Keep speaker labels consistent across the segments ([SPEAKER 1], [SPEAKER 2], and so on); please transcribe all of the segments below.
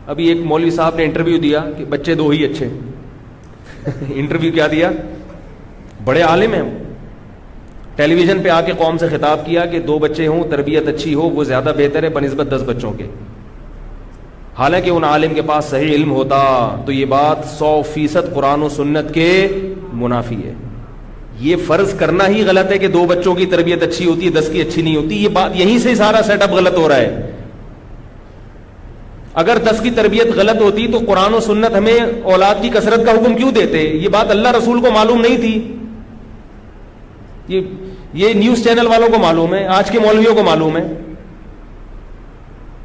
[SPEAKER 1] ابھی ایک مولوی صاحب نے انٹرویو دیا کہ بچے دو ہی اچھے انٹرویو کیا دیا, بڑے عالم ہیں, ٹیلی ویژن پہ آ کے قوم سے خطاب کیا کہ 2 بچے ہوں, تربیت اچھی ہو, وہ زیادہ بہتر ہے بنسبت 10 بچوں کے. حالانکہ ان عالم کے پاس صحیح علم ہوتا تو یہ بات 100% قرآن و سنت کے منافی ہے. یہ فرض کرنا ہی غلط ہے کہ 2 بچوں کی تربیت اچھی ہوتی ہے, 10 کی اچھی نہیں ہوتی. یہ بات یہیں سے سارا سیٹ اپ غلط ہو رہا ہے. اگر 10 کی تربیت غلط ہوتی تو قرآن و سنت ہمیں اولاد کی کثرت کا حکم کیوں دیتے؟ یہ بات اللہ رسول کو معلوم نہیں تھی, یہ نیوز چینل والوں کو معلوم ہے, آج کے مولویوں کو معلوم ہے.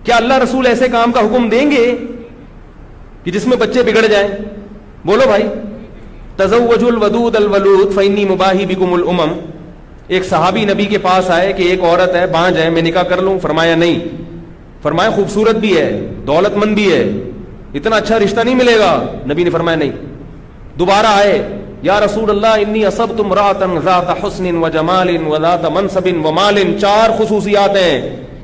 [SPEAKER 1] کیا اللہ رسول ایسے کام کا حکم دیں گے کہ جس میں بچے بگڑ جائیں؟ بولو بھائی. تزوجوا الودود الولود فإنی مباحی بکم الامم. ایک صحابی نبی کے پاس آئے کہ ایک عورت ہے, بانج ہے, میں نکاح کر لوں؟ فرمایا نہیں. فرمایا خوبصورت بھی ہے, دولت مند بھی ہے, اتنا اچھا رشتہ نہیں ملے گا. نبی نے فرمایا نہیں. دوبارہ آئے, یا رسول اللہ انی اصبت امرأۃ ذات حسن وجمال وذات منصب ومال. 4 خصوصیات ہیں.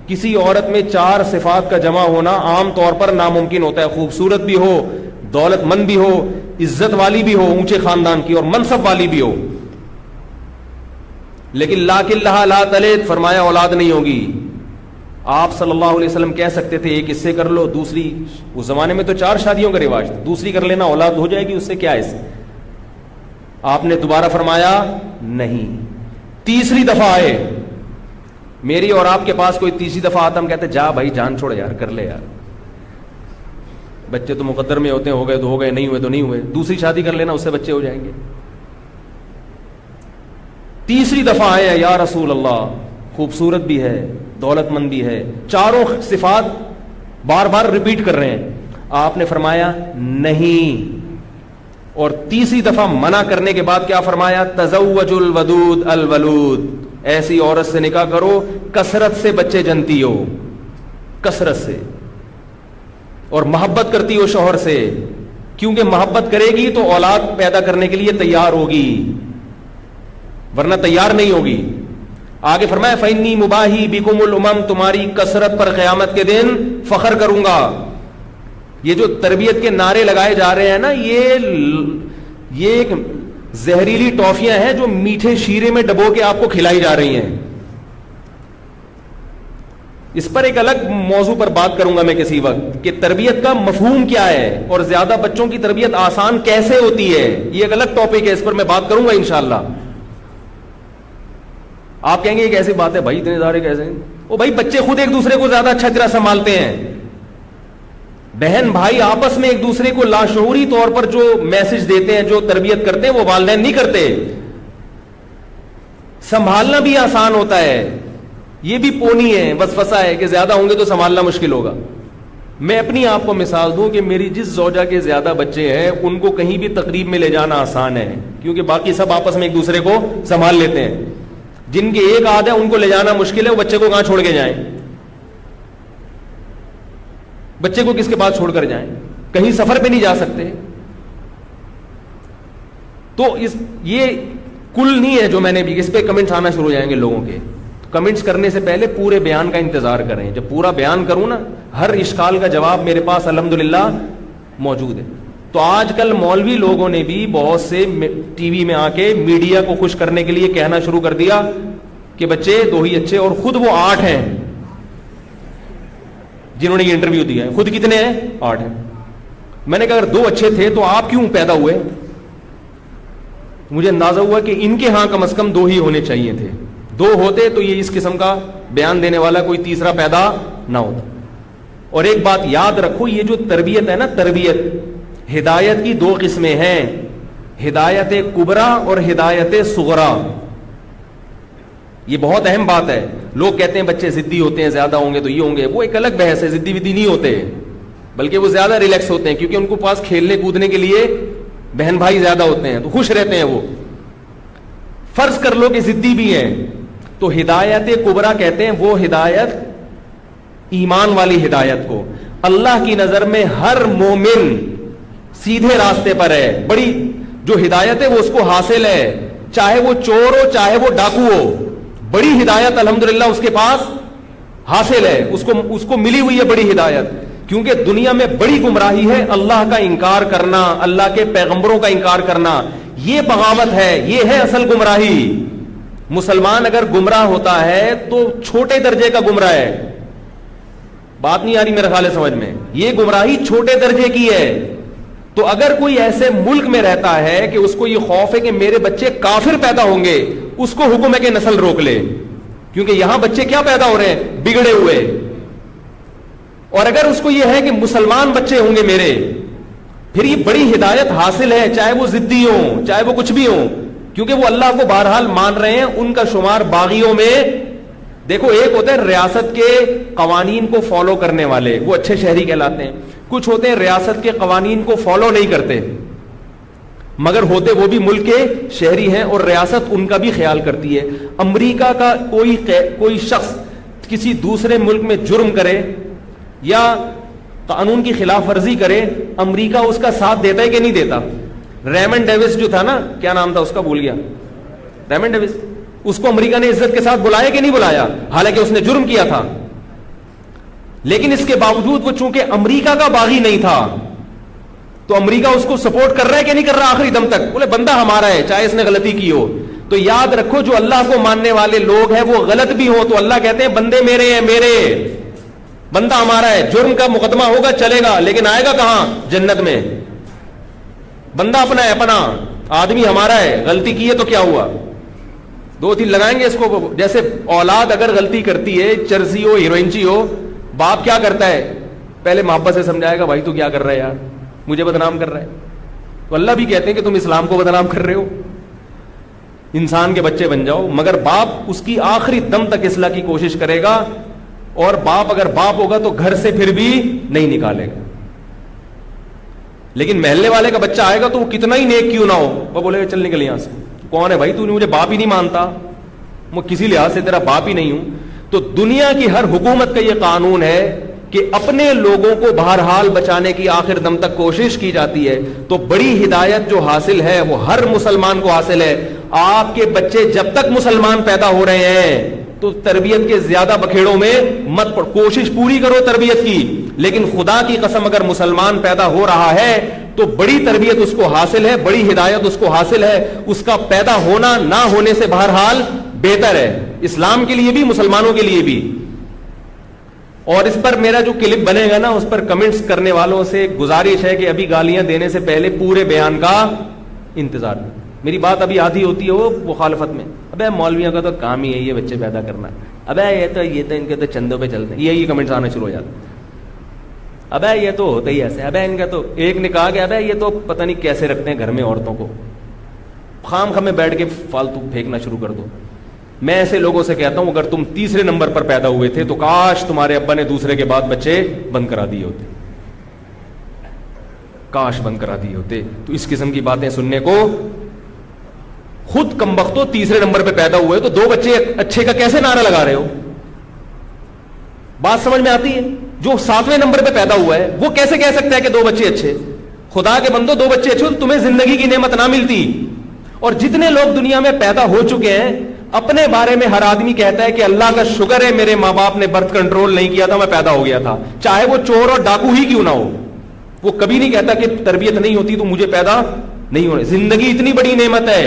[SPEAKER 1] کسی عورت میں 4 صفات کا جمع ہونا عام طور پر ناممکن ہوتا ہے. خوبصورت بھی ہو, دولت مند بھی ہو, عزت والی بھی ہو, اونچے خاندان کی, اور منصب والی بھی ہو. لیکن لاکن لہا لا تلد, فرمایا اولاد نہیں ہوگی. آپ صلی اللہ علیہ وسلم کہہ سکتے تھے ایک اس سے کر لو, دوسری, اس زمانے میں تو 4 شادیوں کا رواج تھا, دوسری کر لینا اولاد ہو جائے گی, اس سے کیا ہے. آپ نے دوبارہ فرمایا نہیں. تیسری دفعہ آئے, میری اور آپ کے پاس کوئی تیسری دفعہ آتا, ہم کہتے جا بھائی جان چھوڑ یار, کر لے یار, بچے تو مقدر میں ہوتے ہیں, ہو گئے تو ہو گئے, نہیں ہوئے تو نہیں ہوئے, دوسری شادی کر لینا, اس سے بچے ہو جائیں گے. تیسری دفعہ آئے, یا رسول اللہ خوبصورت بھی ہے, دولت مند بھی ہے, 4 صفات بار بار ریپیٹ کر رہے ہیں. آپ نے فرمایا نہیں. اور تیسری دفعہ منع کرنے کے بعد کیا فرمایا؟ تزوجوا الودود الولود. ایسی عورت سے نکاح کرو کثرت سے بچے جنتی ہو, کثرت سے, اور محبت کرتی ہو شوہر سے, کیونکہ محبت کرے گی تو اولاد پیدا کرنے کے لیے تیار ہوگی, ورنہ تیار نہیں ہوگی. آگے فرمایا فإنی مباحی بکم الامم, تمہاری کثرت پر قیامت کے دن فخر کروں گا. یہ جو تربیت کے نعرے لگائے جا رہے ہیں نا, یہ ایک زہریلی ٹافیاں ہیں جو میٹھے شیرے میں ڈبو کے آپ کو کھلائی جا رہی ہیں. اس پر ایک الگ موضوع پر بات کروں گا میں کسی وقت, کہ تربیت کا مفہوم کیا ہے اور زیادہ بچوں کی تربیت آسان کیسے ہوتی ہے. یہ ایک الگ ٹاپک ہے, اس پر میں بات کروں گا انشاءاللہ. آپ کہیں گے یہ کیسی بات ہے بھائی, اتنے سارے کیسے ہیں؟ وہ بھائی بچے خود ایک دوسرے کو زیادہ اچھا طرح سنبھالتے ہیں. بہن بھائی آپس میں ایک دوسرے کو لاشعوری طور پر جو میسج دیتے ہیں, جو تربیت کرتے ہیں, وہ والدین نہیں کرتے. سنبھالنا بھی آسان ہوتا ہے, یہ بھی پونی ہے, وسوسہ ہے کہ زیادہ ہوں گے تو سنبھالنا مشکل ہوگا. میں اپنی آپ کو مثال دوں کہ میری جس زوجہ کے زیادہ بچے ہیں ان کو کہیں بھی تقریب میں لے جانا آسان ہے, کیونکہ باقی سب آپس میں ایک دوسرے کو سنبھال لیتے ہیں. جن کے ایک آدھ ہے ان کو لے جانا مشکل ہے, وہ بچے کو کہاں چھوڑ کے جائیں؟ بچے کو کس کے پاس چھوڑ کر جائیں؟ کہیں سفر پہ نہیں جا سکتے. تو یہ کل نہیں ہے جو میں نے بھی, اس پہ کمنٹس آنا شروع ہو جائیں گے لوگوں کے. کمنٹس کرنے سے پہلے پورے بیان کا انتظار کریں. جب پورا بیان کروں نا, ہر اشکال کا جواب میرے پاس الحمدللہ موجود ہے. تو آج کل مولوی لوگوں نے بھی بہت سے ٹی وی میں آ کے میڈیا کو خوش کرنے کے لیے کہنا شروع کر دیا کہ بچے 2 ہی اچھے, اور خود وہ 8 ہیں جنہوں نے یہ انٹرویو دیا ہے. خود کتنے ہیں؟ 8 ہیں. میں نے کہا اگر 2 اچھے تھے تو آپ کیوں پیدا ہوئے؟ مجھے اندازہ ہوا کہ ان کے ہاں کم از کم 2 ہی ہونے چاہیے تھے. 2 ہوتے تو یہ اس قسم کا بیان دینے والا کوئی تیسرا پیدا نہ ہوتا. اور ایک بات یاد رکھو, یہ جو تربیت ہے نا, تربیت ہدایت کی 2 قسمیں ہیں, ہدایت کبریٰ اور ہدایت صغریٰ. یہ بہت اہم بات ہے. لوگ کہتے ہیں بچے ضدی ہوتے ہیں, زیادہ ہوں گے تو یہ ہوں گے. وہ ایک الگ بحث ہے. ضدی ودی نہیں ہوتے, بلکہ وہ زیادہ ریلیکس ہوتے ہیں, کیونکہ ان کو پاس کھیلنے کودنے کے لیے بہن بھائی زیادہ ہوتے ہیں, تو خوش رہتے ہیں وہ. فرض کر لو کہ ضدی بھی ہیں, تو ہدایت کبریٰ کہتے ہیں وہ ہدایت, ایمان والی ہدایت کو. اللہ کی نظر میں ہر مومن سیدھے راستے پر ہے. بڑی جو ہدایت ہے وہ اس کو حاصل ہے, چاہے وہ چور ہو چاہے وہ ڈاکو ہو. بڑی ہدایت الحمدللہ اس کے پاس حاصل ہے, اس کو ملی ہوئی ہے بڑی ہدایت. کیونکہ دنیا میں بڑی گمراہی ہے اللہ کا انکار کرنا, اللہ کے پیغمبروں کا انکار کرنا. یہ بغاوت ہے, یہ ہے اصل گمراہی. مسلمان اگر گمراہ ہوتا ہے تو چھوٹے درجے کا گمراہ ہے. بات نہیں آ رہی میرے خیال ہے سمجھ میں؟ یہ گمراہی چھوٹے درجے کی ہے. تو اگر کوئی ایسے ملک میں رہتا ہے کہ اس کو یہ خوف ہے کہ میرے بچے کافر پیدا ہوں گے, اس کو حکم ہے کہ نسل روک لے, کیونکہ یہاں بچے کیا پیدا ہو رہے ہیں؟ بگڑے ہوئے. اور اگر اس کو یہ ہے کہ مسلمان بچے ہوں گے میرے, پھر یہ بڑی ہدایت حاصل ہے, چاہے وہ ضدی ہوں چاہے وہ کچھ بھی ہوں, کیونکہ وہ اللہ کو بہرحال مان رہے ہیں. ان کا شمار باغیوں میں. دیکھو ایک ہوتے ہیں ریاست کے قوانین کو فالو کرنے والے, وہ اچھے شہری کہلاتے ہیں. کچھ ہوتے ہیں ریاست کے قوانین کو فالو نہیں کرتے, مگر ہوتے وہ بھی ملک کے شہری ہیں اور ریاست ان کا بھی خیال کرتی ہے. امریکہ کا کوئی شخص کسی دوسرے ملک میں جرم کرے یا قانون کی خلاف ورزی کرے, امریکہ اس کا ساتھ دیتا ہے کہ نہیں دیتا؟ ریمنڈ ڈیوس جو تھا نا, کیا نام تھا اس کا, بھول گیا, ریمنڈ ڈیوس, اس کو امریکہ نے عزت کے ساتھ بلایا کہ نہیں بلایا؟ حالانکہ اس نے جرم کیا تھا, لیکن اس کے باوجود وہ چونکہ امریکہ کا باغی نہیں تھا تو امریکہ اس کو سپورٹ کر رہا ہے کہ نہیں کر رہا آخری دم تک؟ بولے بندہ ہمارا ہے چاہے اس نے غلطی کی ہو. تو یاد رکھو جو اللہ کو ماننے والے لوگ ہیں وہ غلط بھی ہو تو اللہ کہتے ہیں بندے میرے ہیں, میرے, بندہ ہمارا ہے. جرم کا مقدمہ ہوگا چلے گا, لیکن آئے گا کہاں؟ جنت میں. بندہ اپنا ہے, اپنا آدمی ہمارا ہے. غلطی کی ہے تو کیا ہوا, 2-3 لگائیں گے اس کو. جیسے اولاد اگر غلطی کرتی ہے, چرسی ہو ہیروئنچی ہو, باپ کیا کرتا ہے؟ پہلے محبت سے سمجھائے گا, بھائی تو کیا کر رہا ہے یار, مجھے بدنام کر رہا ہے. تو اللہ بھی کہتے ہیں کہ تم اسلام کو بدنام کر رہے ہو, انسان کے بچے بن جاؤ. مگر باپ اس کی آخری دم تک اصلاح کی کوشش کرے گا, اور باپ اگر باپ ہوگا تو گھر سے پھر بھی نہیں نکالے گا. لیکن محلے والے کا بچہ آئے گا تو وہ کتنا ہی نیک کیوں نہ ہو, وہ بولے گا چل نکل یہاں سے, کون ہے بھائی تو نے مجھے باپ ہی نہیں مانتا, میں کسی لحاظ سے تیرا باپ ہی نہیں ہوں. تو دنیا کی ہر حکومت کا یہ قانون ہے کہ اپنے لوگوں کو بہرحال بچانے کی آخر دم تک کوشش کی جاتی ہے. تو بڑی ہدایت جو حاصل ہے وہ ہر مسلمان کو حاصل ہے. آپ کے بچے جب تک مسلمان پیدا ہو رہے ہیں تو تربیت کے زیادہ بکھیڑوں میں مت پڑ, کوشش پوری کرو تربیت کی, لیکن خدا کی قسم اگر مسلمان پیدا ہو رہا ہے تو بڑی تربیت اس کو حاصل ہے, بڑی ہدایت اس کو حاصل ہے. اس کا پیدا ہونا نہ ہونے سے بہرحال بہتر ہے, اسلام کے لیے بھی مسلمانوں کے لیے بھی. اور اس پر میرا جو کلپ بنے گا نا, اس پر کمنٹس کرنے والوں سے گزارش ہے کہ ابھی گالیاں دینے سے پہلے پورے بیان کا انتظار. میری بات ابھی آدھی ہوتی ہے وہ مخالفت میں, ابے مولویوں کا تو کام ہی ہے یہ بچے پیدا کرنا, ابے یہ تو ان کے تو چندوں پہ چلتے ہیں, یہی کمنٹس آنا شروع ہو جاتے ہیں. ابے یہ تو ہوتا ہی ایسے, ابے ان کا تو, ایک نے کہا کہ ابے یہ تو پتہ نہیں کیسے رکھتے ہیں گھر میں عورتوں کو, خام خام میں بیٹھ کے فالتو پھینکنا شروع کر دو. میں ایسے لوگوں سے کہتا ہوں اگر تم تیسرے نمبر پر پیدا ہوئے تھے تو کاش تمہارے ابا نے دوسرے کے بعد بچے بند کرا دیے ہوتے, کاش بند کرا دیے ہوتے. تو اس قسم کی باتیں سننے کو, خود کمبختو تیسرے نمبر پہ پیدا ہوئے تو 2 بچے اچھے کا کیسے نعرہ لگا رہے ہو؟ بات سمجھ میں آتی ہے؟ جو 7ویں نمبر پہ پیدا ہوا ہے وہ کیسے کہہ سکتا ہے کہ 2 بچے اچھے؟ خدا کے بندو 2 بچے اچھے, تمہیں زندگی کی نعمت نہ ملتی. اور جتنے لوگ دنیا میں پیدا ہو چکے ہیں اپنے بارے میں ہر آدمی کہتا ہے کہ اللہ کا شکر ہے میرے ماں باپ نے برتھ کنٹرول نہیں کیا تھا, میں پیدا ہو گیا تھا, چاہے وہ چور اور ڈاکو ہی کیوں نہ ہو. وہ کبھی نہیں کہتا کہ تربیت نہیں ہوتی تو مجھے پیدا نہیں ہونے. زندگی اتنی بڑی نعمت ہے,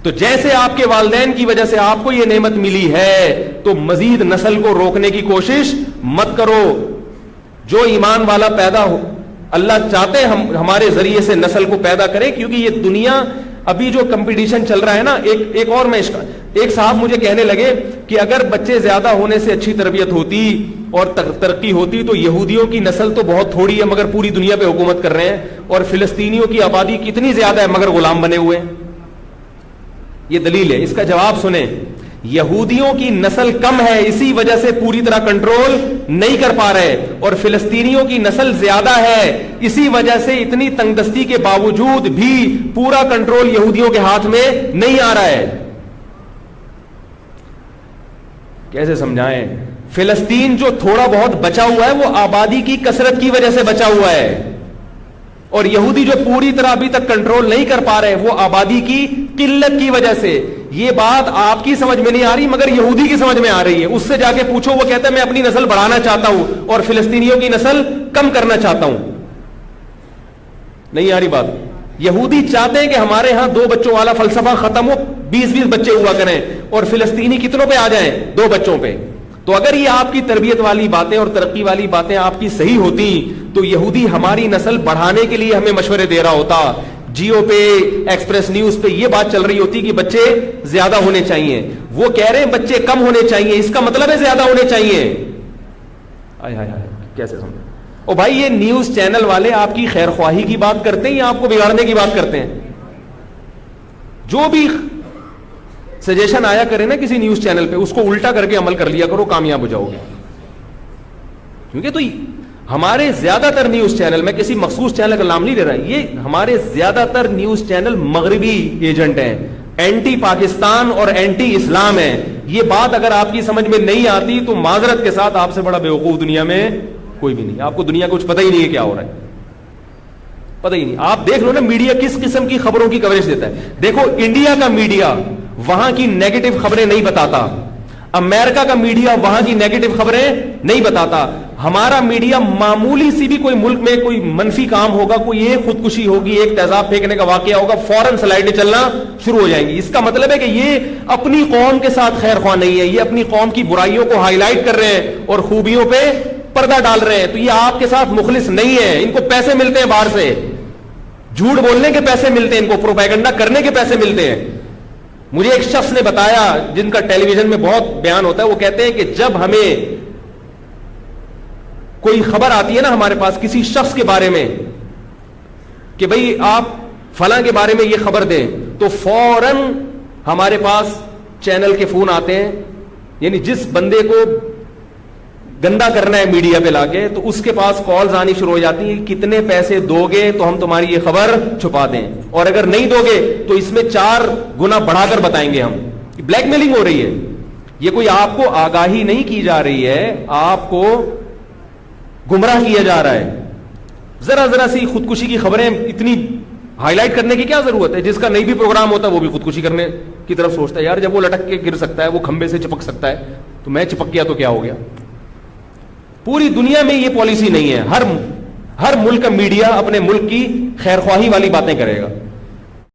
[SPEAKER 1] تو جیسے آپ کے والدین کی وجہ سے آپ کو یہ نعمت ملی ہے تو مزید نسل کو روکنے کی کوشش مت کرو. جو ایمان والا پیدا ہو, اللہ چاہتے ہمارے ذریعے سے نسل کو پیدا کرے, کیونکہ یہ دنیا ابھی جو کمپٹیشن چل رہا ہے نا, ایک اور میں ایک صاحب مجھے کہنے لگے کہ اگر بچے زیادہ ہونے سے اچھی تربیت ہوتی اور ترقی ہوتی تو یہودیوں کی نسل تو بہت تھوڑی ہے مگر پوری دنیا پہ حکومت کر رہے ہیں, اور فلسطینیوں کی آبادی کتنی زیادہ ہے مگر غلام بنے ہوئے ہیں. یہ دلیل ہے. اس کا جواب سنیں, یہودیوں کی نسل کم ہے اسی وجہ سے پوری طرح کنٹرول نہیں کر پا رہے, اور فلسطینیوں کی نسل زیادہ ہے اسی وجہ سے اتنی تنگ دستی کے باوجود بھی پورا کنٹرول یہودیوں کے ہاتھ میں نہیں آ رہا ہے. کیسے سمجھائیں؟ فلسطین جو تھوڑا بہت بچا ہوا ہے وہ آبادی کی کثرت کی وجہ سے بچا ہوا ہے, اور یہودی جو پوری طرح ابھی تک کنٹرول نہیں کر پا رہے وہ آبادی کی قلت کی وجہ سے. یہ بات آپ کی سمجھ میں نہیں آ رہی مگر یہودی کی سمجھ میں آ رہی ہے. اس سے جا کے پوچھو, وہ کہتا ہے میں اپنی نسل بڑھانا چاہتا ہوں اور فلسطینیوں کی نسل کم کرنا چاہتا ہوں. نہیں آ رہی بات. یہودی چاہتے ہیں کہ ہمارے ہاں 2 بچوں والا فلسفہ ختم ہو, 20 بچے ہوا کریں, اور فلسطینی کتنوں پہ آ جائیں, 2 بچوں پہ. تو اگر یہ آپ کی تربیت والی باتیں اور ترقی والی باتیں آپ کی صحیح ہوتی تو یہودی ہماری نسل بڑھانے کے لیے ہمیں مشورے دے رہا ہوتا. جیو پہ, ایکسپریس نیوز پہ یہ بات چل رہی ہوتی کہ بچے زیادہ ہونے چاہیے. وہ کہہ رہے ہیں بچے کم ہونے چاہیے, اس کا مطلب ہے زیادہ ہونے چاہیے. آئے ہائے ہائے, کیسے سمجھ. او بھائی, یہ نیوز چینل والے آپ کی خیر خواہی کی بات کرتے ہیں یا آپ کو بگاڑنے کی بات کرتے ہیں؟ جو بھی سجیشن آیا کرے نا کسی نیوز چینل پہ, اس کو الٹا کر کے عمل کر لیا کرو, کامیاب ہو جاؤ گے. کیونکہ تو ہمارے زیادہ تر نیوز چینل, میں کسی مخصوص چینل کا نام نہیں لے رہا, یہ ہمارے زیادہ تر نیوز چینل مغربی ایجنٹ ہیں, اینٹی پاکستان اور اینٹی اسلام ہیں. یہ بات اگر آپ کی سمجھ میں نہیں آتی تو معذرت کے ساتھ آپ سے بڑا بیوقوف دنیا میں کوئی بھی نہیں. آپ کو دنیا کچھ پتہ ہی نہیں ہے کیا ہو رہا ہے, پتہ ہی نہیں. آپ دیکھ لو نا میڈیا کس قسم کی خبروں کی کوریج دیتا ہے. دیکھو انڈیا کا میڈیا وہاں کی نیگیٹو خبریں نہیں بتاتا, امریکہ کا میڈیا وہاں کی نیگیٹو خبریں نہیں بتاتا. ہمارا میڈیا معمولی سی بھی کوئی ملک میں کوئی منفی کام ہوگا, کوئی ایک خودکشی ہوگی, ایک تیزاب پھینکنے کا واقعہ ہوگا, فوراً سلائڈیں چلنا شروع ہو جائیں گی. اس کا مطلب ہے کہ یہ اپنی قوم کے ساتھ خیر خواہ نہیں ہے, یہ اپنی قوم کی برائیوں کو ہائی لائٹ کر رہے ہیں اور خوبیوں پہ پردہ ڈال رہے ہیں. تو یہ آپ کے ساتھ مخلص نہیں ہے. ان کو پیسے ملتے ہیں باہر سے, جھوٹ بولنے کے پیسے ملتے ہیں, ان کو پروپیگنڈا کرنے کے پیسے ملتے ہیں. مجھے ایک شخص نے بتایا جن کا ٹیلی ویژن میں بہت بیان ہوتا ہے, وہ کہتے ہیں کہ جب ہمیں کوئی خبر آتی ہے نا ہمارے پاس کسی شخص کے بارے میں کہ بھئی آپ فلاں کے بارے میں یہ خبر دیں, تو فوراً ہمارے پاس چینل کے فون آتے ہیں. یعنی جس بندے کو گندا کرنا ہے میڈیا پہ لا کے, تو اس کے پاس کالز آنی شروع ہو جاتی ہیں, کتنے پیسے دو گے تو ہم تمہاری یہ خبر چھپا دیں, اور اگر نہیں دو گے تو اس میں 4 گنا بڑھا کر بتائیں گے ہم. بلیک میلنگ ہو رہی ہے. یہ کوئی آپ کو آگاہی نہیں کی جا رہی ہے, آپ کو گمراہ کیا جا رہا ہے. ذرا سی خودکشی کی خبریں اتنی ہائی لائٹ کرنے کی کیا ضرورت ہے؟ جس کا نہیں بھی پروگرام ہوتا وہ بھی خودکشی کرنے کی طرف سوچتا ہے. یار جب وہ لٹک کے گر سکتا ہے, وہ کھمبے سے چپک سکتا ہے, تو میں چپک گیا تو کیا ہو گیا؟ پوری دنیا میں یہ پالیسی نہیں ہے. ہر ملک کا میڈیا اپنے ملک کی خیر خواہی والی باتیں کرے گا.